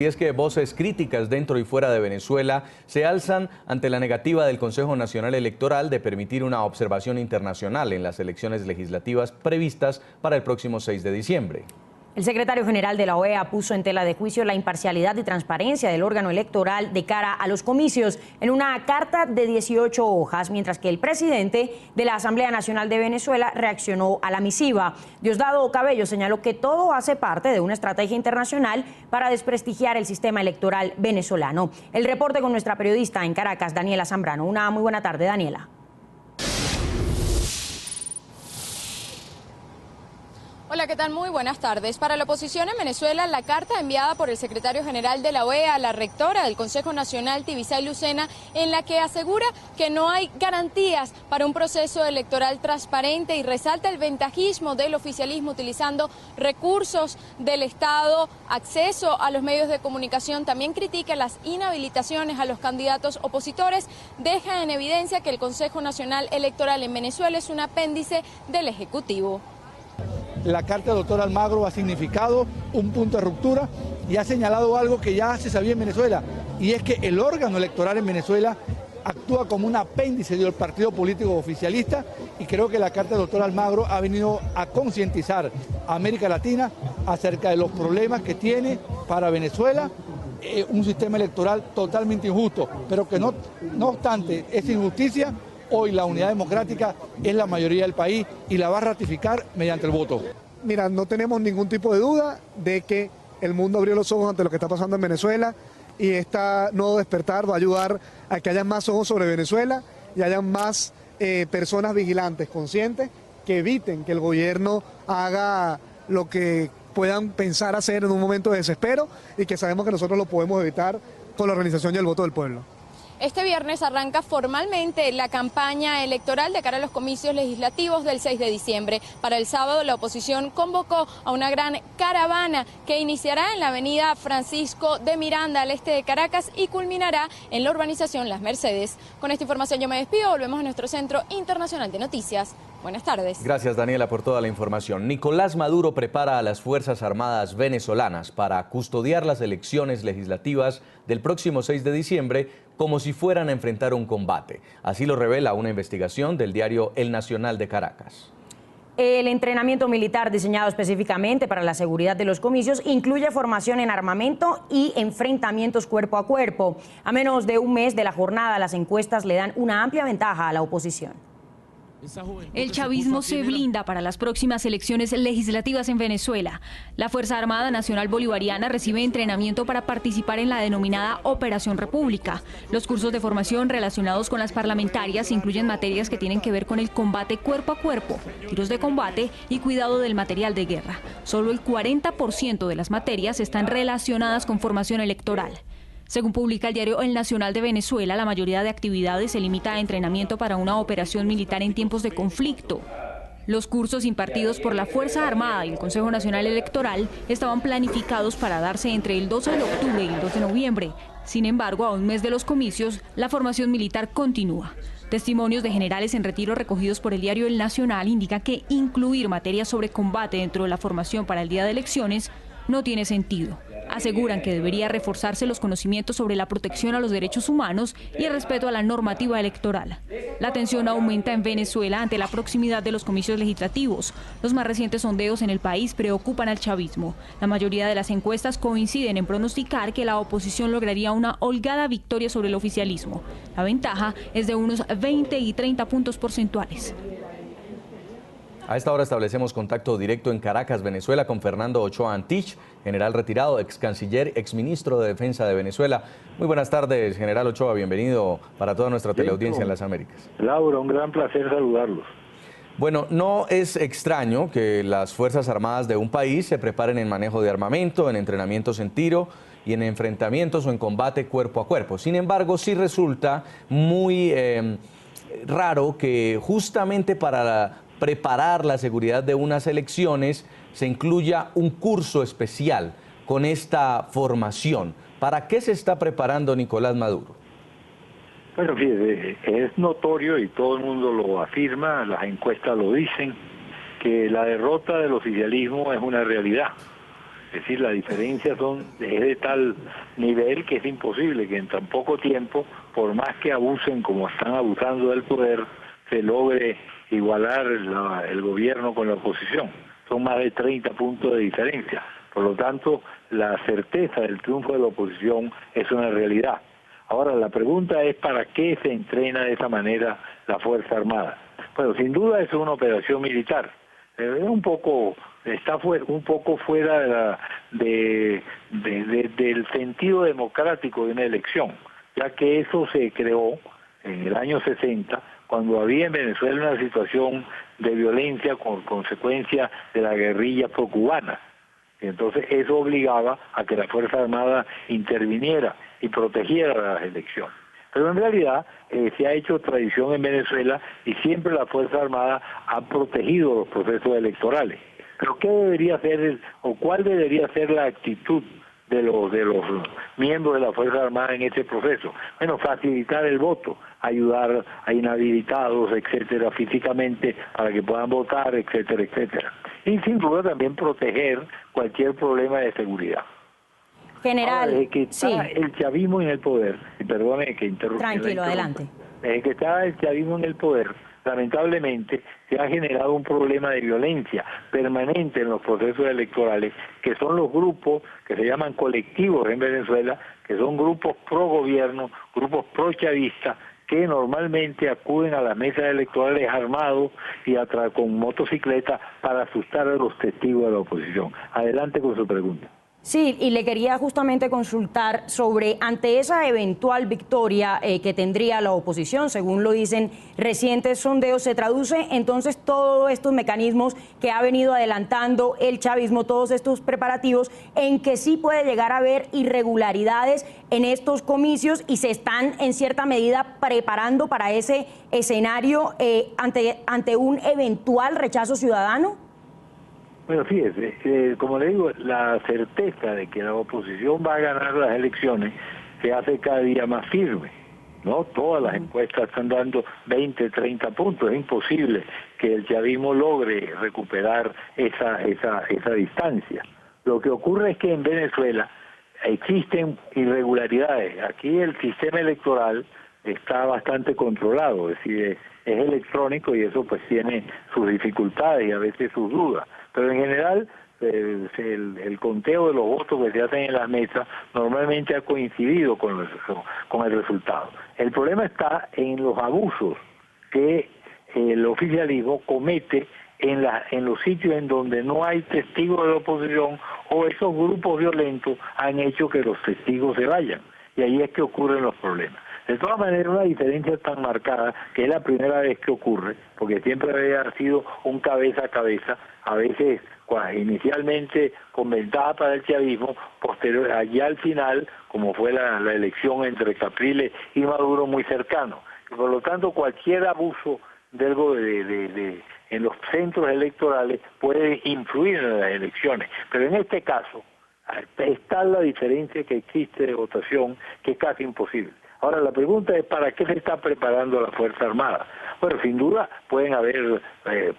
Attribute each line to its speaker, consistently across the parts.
Speaker 1: Y es que voces críticas dentro y fuera de Venezuela se alzan ante la negativa del Consejo Nacional Electoral de permitir una observación internacional en las elecciones legislativas previstas para el próximo 6 de diciembre.
Speaker 2: El secretario general de la OEA puso en tela de juicio la imparcialidad y transparencia del órgano electoral de cara a los comicios en una carta de 18 hojas, mientras que el presidente de la Asamblea Nacional de Venezuela reaccionó a la misiva. Diosdado Cabello señaló que todo hace parte de una estrategia internacional para desprestigiar el sistema electoral venezolano. El reporte con nuestra periodista en Caracas, Daniela Zambrano. Una muy buena tarde, Daniela.
Speaker 3: Hola, ¿qué tal? Muy buenas tardes. Para la oposición en Venezuela, la carta enviada por el secretario general de la OEA a la rectora del Consejo Nacional, Tibisay Lucena, en la que asegura que no hay garantías para un proceso electoral transparente y resalta el ventajismo del oficialismo utilizando recursos del Estado, acceso a los medios de comunicación, también critica las inhabilitaciones a los candidatos opositores, deja en evidencia que el Consejo Nacional Electoral en Venezuela es un apéndice del Ejecutivo.
Speaker 4: La carta del doctor Almagro ha significado un punto de ruptura y ha señalado algo que ya se sabía en Venezuela, y es que el órgano electoral en Venezuela actúa como un apéndice del partido político oficialista, y creo que la carta del doctor Almagro ha venido a concientizar a América Latina acerca de los problemas que tiene para Venezuela un sistema electoral totalmente injusto, pero que no obstante esa injusticia, hoy la unidad democrática es la mayoría del país y la va a ratificar mediante el voto.
Speaker 5: Mira, no tenemos ningún tipo de duda de que el mundo abrió los ojos ante lo que está pasando en Venezuela, y este nuevo despertar va a ayudar a que haya más ojos sobre Venezuela y haya más personas vigilantes, conscientes, que eviten que el gobierno haga lo que puedan pensar hacer en un momento de desespero, y que sabemos que nosotros lo podemos evitar con la organización y el voto del pueblo.
Speaker 3: Este viernes arranca formalmente la campaña electoral de cara a los comicios legislativos del 6 de diciembre. Para el sábado, la oposición convocó a una gran caravana que iniciará en la avenida Francisco de Miranda, al este de Caracas, y culminará en la urbanización Las Mercedes. Con esta información yo me despido. Volvemos a nuestro Centro Internacional de Noticias. Buenas tardes.
Speaker 1: Gracias, Daniela, por toda la información. Nicolás Maduro prepara a las Fuerzas Armadas venezolanas para custodiar las elecciones legislativas del próximo 6 de diciembre como si fueran a enfrentar un combate. Así lo revela una investigación del diario El Nacional de Caracas.
Speaker 2: El entrenamiento militar diseñado específicamente para la seguridad de los comicios incluye formación en armamento y enfrentamientos cuerpo a cuerpo. A menos de un mes de la jornada, las encuestas le dan una amplia ventaja a la oposición.
Speaker 6: El chavismo se blinda para las próximas elecciones legislativas en Venezuela. La Fuerza Armada Nacional Bolivariana recibe entrenamiento para participar en la denominada Operación República. Los cursos de formación relacionados con las parlamentarias incluyen materias que tienen que ver con el combate cuerpo a cuerpo, tiros de combate y cuidado del material de guerra. Solo el 40% de las materias están relacionadas con formación electoral. Según publica el diario El Nacional de Venezuela, la mayoría de actividades se limita a entrenamiento para una operación militar en tiempos de conflicto. Los cursos impartidos por la Fuerza Armada y el Consejo Nacional Electoral estaban planificados para darse entre el 12 de octubre y el 2 de noviembre. Sin embargo, a un mes de los comicios, la formación militar continúa. Testimonios de generales en retiro recogidos por el diario El Nacional indican que incluir materias sobre combate dentro de la formación para el día de elecciones no tiene sentido. Aseguran que debería reforzarse los conocimientos sobre la protección a los derechos humanos y el respeto a la normativa electoral. La tensión aumenta en Venezuela ante la proximidad de los comicios legislativos. Los más recientes sondeos en el país preocupan al chavismo. La mayoría de las encuestas coinciden en pronosticar que la oposición lograría una holgada victoria sobre el oficialismo. La ventaja es de unos 20 y 30 puntos porcentuales.
Speaker 1: A esta hora establecemos contacto directo en Caracas, Venezuela, con Fernando Ochoa Antich, general retirado, ex canciller, ex ministro de Defensa de Venezuela. Muy buenas tardes, general Ochoa, bienvenido para toda nuestra teleaudiencia en las Américas.
Speaker 7: Laura, un gran placer saludarlos.
Speaker 1: Bueno, no es extraño que las Fuerzas Armadas de un país se preparen en manejo de armamento, en entrenamientos en tiro y en enfrentamientos o en combate cuerpo a cuerpo. Sin embargo, sí resulta muy raro que justamente para preparar la seguridad de unas elecciones se incluya un curso especial con esta formación. ¿Para qué se está preparando Nicolás Maduro?
Speaker 7: Bueno, fíjese, es notorio y todo el mundo lo afirma, las encuestas lo dicen, que la derrota del oficialismo es una realidad. Es decir, las diferencias es de tal nivel que es imposible que en tan poco tiempo, por más que abusen como están abusando del poder, se logre igualar el gobierno con la oposición. Son más de 30 puntos de diferencia. Por lo tanto, la certeza del triunfo de la oposición es una realidad. Ahora, la pregunta es ¿para qué se entrena de esa manera la Fuerza Armada? Bueno, sin duda es una operación militar. Está un poco fuera del sentido democrático de una elección, ya que eso se creó en el año 60, cuando había en Venezuela una situación de violencia con consecuencia de la guerrilla procubana. Entonces eso obligaba a que la Fuerza Armada interviniera y protegiera las elecciones. Pero en realidad se ha hecho tradición en Venezuela y siempre la Fuerza Armada ha protegido los procesos electorales. Pero ¿qué debería ser o cuál debería ser la actitud de los miembros de la Fuerza Armada en este proceso? Bueno, facilitar el voto, ayudar a inhabilitados, etcétera, físicamente para que puedan votar, etcétera, etcétera. Y sin duda también proteger cualquier problema de seguridad.
Speaker 2: General,
Speaker 7: ahora, desde que está el chavismo en el poder, y perdone que interrumpa.
Speaker 2: Tranquilo, adelante.
Speaker 7: Desde que está el chavismo en el poder, lamentablemente se ha generado un problema de violencia permanente en los procesos electorales, que son los grupos que se llaman colectivos en Venezuela, que son grupos pro gobierno, grupos pro chavistas, que normalmente acuden a las mesas electorales armados y con motocicletas para asustar a los testigos de la oposición. Adelante con su pregunta.
Speaker 2: Sí, y le quería justamente consultar sobre, ante esa eventual victoria que tendría la oposición, según lo dicen recientes sondeos, ¿se traduce entonces todos estos mecanismos que ha venido adelantando el chavismo, todos estos preparativos, en que sí puede llegar a haber irregularidades en estos comicios y se están en cierta medida preparando para ese escenario ante un eventual rechazo ciudadano?
Speaker 7: Bueno, fíjese, como le digo, la certeza de que la oposición va a ganar las elecciones se hace cada día más firme, ¿no? Todas las encuestas están dando 20, 30 puntos. Es imposible que el chavismo logre recuperar esa distancia. Lo que ocurre es que en Venezuela existen irregularidades. Aquí el sistema electoral está bastante controlado, es decir, es electrónico y eso pues tiene sus dificultades y a veces sus dudas. Pero en general el conteo de los votos que se hacen en las mesas normalmente ha coincidido con el resultado. El problema está en los abusos que el oficialismo comete en los sitios en donde no hay testigos de la oposición, o esos grupos violentos han hecho que los testigos se vayan. Y ahí es que ocurren los problemas. De todas maneras, una diferencia tan marcada, que es la primera vez que ocurre, porque siempre había sido un cabeza a cabeza, a veces inicialmente con ventaja para el chavismo, posterior, allá al final, como fue la elección entre Capriles y Maduro, muy cercano. Y por lo tanto, cualquier abuso en los centros electorales puede influir en las elecciones. Pero en este caso, está la diferencia que existe de votación, que es casi imposible. Ahora, la pregunta es ¿para qué se está preparando la Fuerza Armada? Bueno, sin duda pueden haber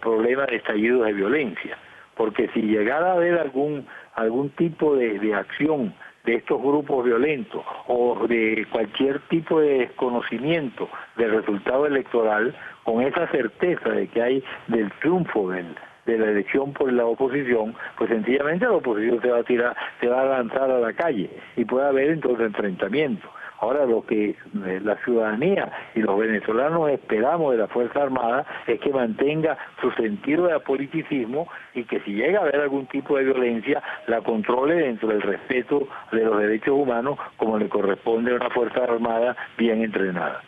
Speaker 7: problemas de estallidos de violencia, porque si llegara a haber algún tipo de acción de estos grupos violentos o de cualquier tipo de desconocimiento del resultado electoral, con esa certeza de que hay del triunfo de la elección por la oposición, pues sencillamente la oposición se va a lanzar a la calle y puede haber entonces enfrentamientos. Ahora, lo que la ciudadanía y los venezolanos esperamos de la Fuerza Armada es que mantenga su sentido de apoliticismo y que si llega a haber algún tipo de violencia, la controle dentro del respeto de los derechos humanos, como le corresponde a una Fuerza Armada bien entrenada.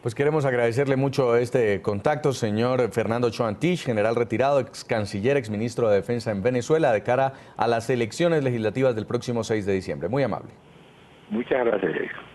Speaker 1: Pues queremos agradecerle mucho este contacto, señor Fernando Cho Antich, general retirado, ex canciller, ex ministro de Defensa en Venezuela, de cara a las elecciones legislativas del próximo 6 de diciembre. Muy amable.
Speaker 7: Muchas gracias, Jason.